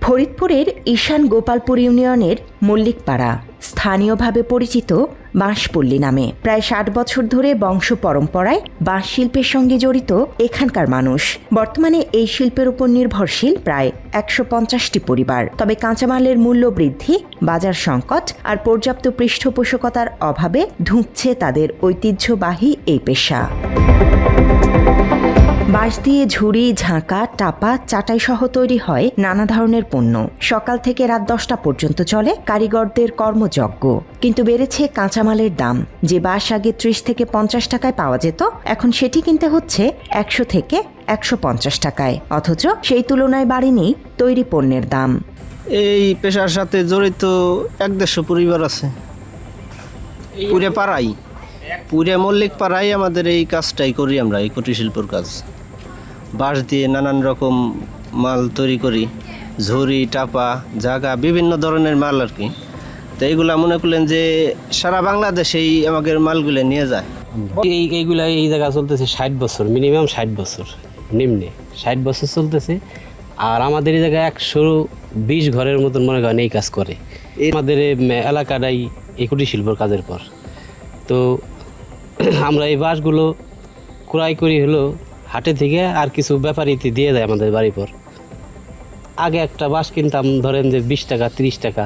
ফরিদপুরের ঈশান গোপালপুর ইউনিয়নের মল্লিকপাড়া, স্থানীয়ভাবে পরিচিত বাঁশপল্লী নামে। প্রায় ৬০ বছর ধরে বংশ পরম্পরায় বাঁশ শিল্পের সঙ্গে জড়িত এখানকার মানুষ। বর্তমানে এই শিল্পের উপর নির্ভরশীল প্রায় ১৫০টি পরিবার। তবে কাঁচামালের মূল্য বৃদ্ধি, বাজার সংকট আর পর্যাপ্ত পৃষ্ঠপোষকতার অভাবে ধুঁকছে তাদের ঐতিহ্যবাহী এই পেশা। বাঁশ দিয়ে ঝুড়ি, ঝাঁকা, টাপা, চাটাই সহ তৈরি হয় নানা ধরনের পণ্য। সকাল থেকে রাত ১০টা পর্যন্ত চলে কারিগরদের কর্মযজ্ঞ। কিন্তু বেড়েছে কাঁচামালের দাম। যে বাঁশ আগে ৩০ থেকে ৫০ টাকায় পাওয়া যেত, এখন সেটি কিনতে হচ্ছে ১০০ থেকে ১৫০ টাকায়। অথচ সেই তুলনায় বাড়েনি তৈরি পণ্যের দাম। এই পেশার সাথে জড়িত ১-১৫০ পরিবার আছে। পুরে মল্লিক পাড়াই আমাদের এই কাজটাই করি আমরা, এই কুটির শিল্পর কাজ। বাঁশ দিয়ে নানান রকম মাল তৈরি করি, ঝুড়ি, টাপা, জাগা, বিভিন্ন ধরনের মাল আর কি। তো এইগুলা মনে করলেন যে সারা বাংলাদেশেই আমাদের মালগুলো নিয়ে যায়। এইগুলা এই জায়গা চলতেছে ৬০ বছর, মিনিমাম ৬০ বছর, নিম্নে ৬০ বছর চলতেছে। আর আমাদের এই জায়গায় ১২০ ঘরের মতন মনে করেন এই কাজ করে। আমাদের এলাকাটাই এই কুটির শিল্পর কাজের পর। তো আমরা এই বাঁশগুলো ক্রয় করি হলো হাটে থেকে, আর কিছু ব্যাপারীতে দিয়ে দেয় আমাদের বাড়ির পর। আগে একটা বাঁশ কিনতাম ধরেন যে ২০ টাকা, ৩০ টাকা।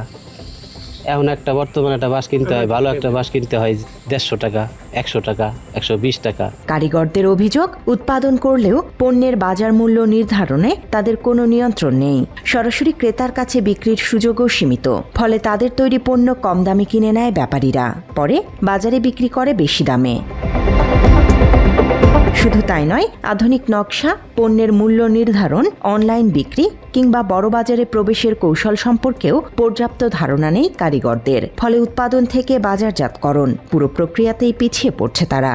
এখন বর্তমানে একটা বাঁশ কিনতে হয়, ভালো একটা বাঁশ কিনতে হয় ১৫০ টাকা, ১০০ টাকা, ১২০ টাকা। কারিগরদের অভিযোগ, উৎপাদন করলেও পণ্যের বাজার মূল্য নির্ধারণে তাদের কোনো নিয়ন্ত্রণ নেই। সরাসরি ক্রেতার কাছে বিক্রির সুযোগও সীমিত। ফলে তাদের তৈরি পণ্য কম দামে কিনে নেয় ব্যাপারীরা, পরে বাজারে বিক্রি করে বেশি দামে। শুধু তাই নয়, আধুনিক নকশা, পণ্যের মূল্য নির্ধারণ, অনলাইন বিক্রি কিংবা বড় বাজারে প্রবেশের কৌশল সম্পর্কেও পর্যাপ্ত ধারণা নেই কারিগরদের। ফলে উৎপাদন থেকে বাজারজাতকরণ পুরো প্রক্রিয়াতেই পিছিয়ে পড়ছে তারা।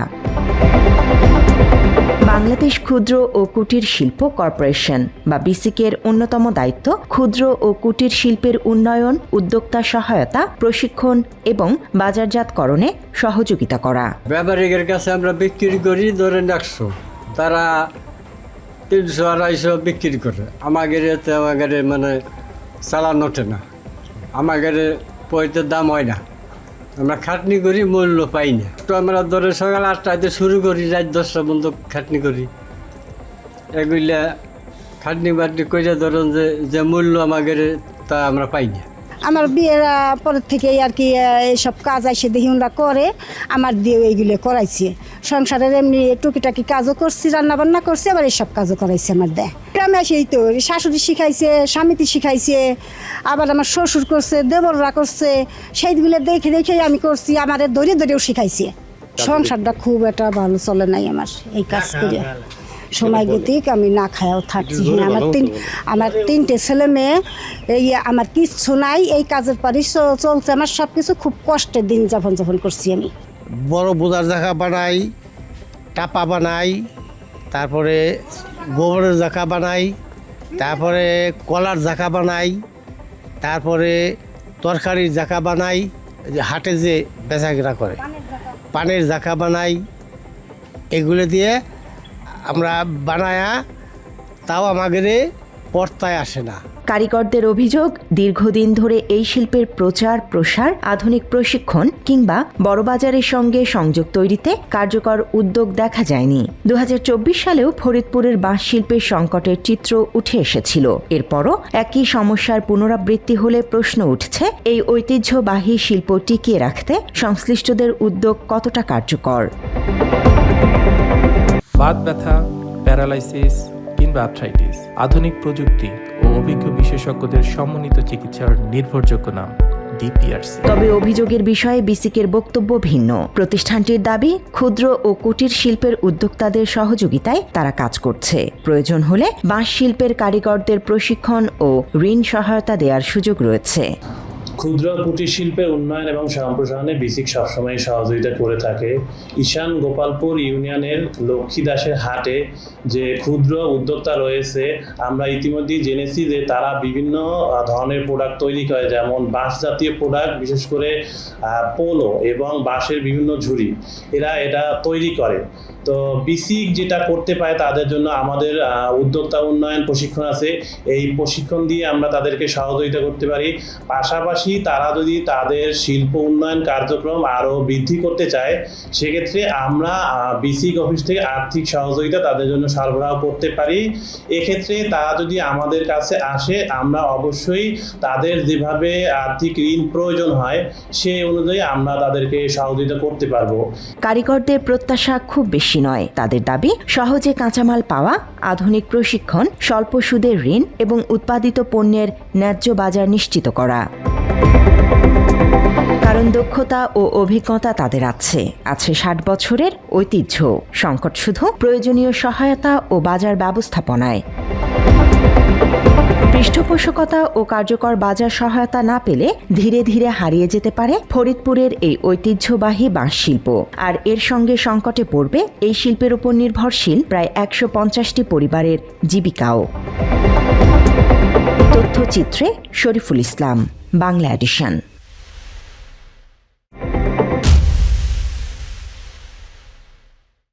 বাংলাদেশ ক্ষুদ্র ও কুটির শিল্প কর্পোরেশন বা বিসিকের অন্যতম দায়িত্ব ক্ষুদ্র ও কুটির শিল্পের উন্নয়ন, উদ্যোক্তা সহায়তা, প্রশিক্ষণ এবং বাজারজাতকরণে সহযোগিতা করা। ব্যবসায়ীদের কাছে আমরা বিক্রি করি ধরেন ১০০, তারা ৩০০-২৫০ বিক্রি করে। আমাদের মানে চালান ওঠে না, আমাদের পয়সার দাম হয় না, আমরা খাটনি করি, মূল্য পাই না। তো আমরা ধরে সকাল ৮টাতে শুরু করি, রাত ১০টা পর্যন্ত খাটনি করি। এগুলা খাটনি বাটনি করে ধরেন যে মূল্য আমাদের তা আমরা পাই না। আমার বিয়ের পরের থেকেই আর কি এইসব কাজ এসে দেখি ওরা করে, আমার দিয়ে এইগুলো করাইছে। সংসারের এমনি টুকিটাকি কাজও করছি, রান্নাবান্না করছি, আবার এইসব কাজও করাইছে আমার দেয়। গ্রামে আসেই তো শাশুড়ি শিখাইছে, স্বামীতি শিখাইছে, আবার আমার শ্বশুর করছে, দেবররা করছে, সেইগুলো দেখে দেখে আমি করছি, আমার ধরেও শিখাইছে। সংসারটা খুব একটা ভালো চলে নাই আমার এই কাজ করে। সময় গতিক আমি না খায়াও থাকছি। আমার ৩টে ছেলে মেয়ে, এই আমার কিচ্ছু নাই, এই কাজের পরই চলছে আমার সব কিছু। খুব কষ্টের দিন যাপন করছি আমি। বড় বোঝার জায়গা বানাই, টাপা বানাই, তারপরে গোবরের জায়গা বানাই, তারপরে কলার জায়গা বানাই, তারপরে তরকারির জায়গা বানাই, হাটে যে বেচাকেনা করে পানের জায়গা বানাই। এগুলো দিয়ে আমরা বানায়া, তাও আমাদের পর্তায় আসে না। কারিগরদের অভিযোগ, দীর্ঘদিন ধরে এই শিল্পের প্রচার প্রসার, আধুনিক প্রশিক্ষণ কিংবা বড়বাজারের সঙ্গে সংযোগ তৈরিতে কার্যকর উদ্যোগ দেখা যায়নি। ২০২৪ সালেও ফরিদপুরের বাঁশ শিল্পের সংকটের চিত্র উঠে এসেছিল। এরপরও একই সমস্যার পুনরাবৃত্তি হলে প্রশ্ন উঠছে, এই ঐতিহ্যবাহী শিল্প টিকিয়ে রাখতে সংশ্লিষ্টদের উদ্যোগ কতটা কার্যকর। বাত ব্যথা, প্যারালাইসিস কিংবা আর্থ্রাইটিস, আধুনিক প্রযুক্তি ও অভিজ্ঞ বিশেষজ্ঞদের সমন্বিত চিকিৎসার নির্ভরযোগ্য নাম ডিপিআরসি। তবে অভিযোগের বিষয়ে বিসিকের বক্তব্য ভিন্ন। প্রতিষ্ঠানটির দাবি, ক্ষুদ্র ও কুটির শিল্পের উদ্যোক্তাদের সহযোগিতায় তারা কাজ করছে। প্রয়োজন হলে বাঁশ শিল্পের কারিগরদের প্রশিক্ষণ ও ঋণ সহায়তা দেওয়ার সুযোগ রয়েছে। ক্ষুদ্র কুটির শিল্পের উন্নয়ন এবং সম্প্রসারণে বিসিক সবসময় সহযোগিতা করে থাকে। ঈশান গোপালপুর ইউনিয়নের লক্ষ্মীদাসের হাটে যে ক্ষুদ্র উদ্যোক্তা রয়েছে, আমরা ইতিমধ্যেই জেনেছি যে তারা বিভিন্ন ধরনের প্রোডাক্ট তৈরি করে, যেমন বাঁশ জাতীয় প্রোডাক্ট, বিশেষ করে পোলো এবং বাঁশের বিভিন্ন ঝুড়ি এটা তৈরি করে। তো বিসিক যেটা করতে পারে তাদের জন্য আমাদের উদ্যোক্তা উন্নয়ন প্রশিক্ষণ আছে, এই প্রশিক্ষণ দিয়ে আমরা তাদেরকে সহযোগিতা করতে পারি। পাশাপাশি তারা যদি তাদের শিল্প উন্নয়ন কার্যক্রম আরও বৃদ্ধি করতে চায়, সেক্ষেত্রে আমরা বিসিক অফিস থেকে আর্থিক সহযোগিতা তাদের জন্য সরবরাহ করতে পারি। এক্ষেত্রে তারা যদি আমাদের কাছে আসে, আমরা অবশ্যই তাদের যেভাবে আর্থিক ঋণ প্রয়োজন হয় সেই অনুযায়ী আমরা তাদেরকে সহযোগিতা করতে পারবো। কারিগরদের প্রত্যাশা খুব বেশি নয়। তাদের দাবি সহজে কাঁচামাল পাওয়া, আধুনিক প্রশিক্ষণ, স্বল্প সুদের ঋণ এবং উৎপাদিত পণ্যের ন্যায্য বাজার নিশ্চিত করা। কারণ দক্ষতা ও অভিজ্ঞতা তাদের আছে 60 বছরের ঐতিহ্য। সংকট শুধু প্রয়োজনীয় সহায়তা ও বাজার ব্যবস্থাপনায়। পৃষ্ঠপোষকতা ও কার্যকর বাজার সহায়তা না পেলে ধীরে ধীরে হারিয়ে যেতে পারে ফরিদপুরের এই ঐতিহ্যবাহী বাঁশ শিল্প। আর এর সঙ্গে সংকটে পড়বে এই শিল্পের উপর নির্ভরশীল প্রায় 150টি পরিবারের জীবিকাও। তথ্যচিত্রে শরীফুল ইসলাম, বাংলা এডিশন।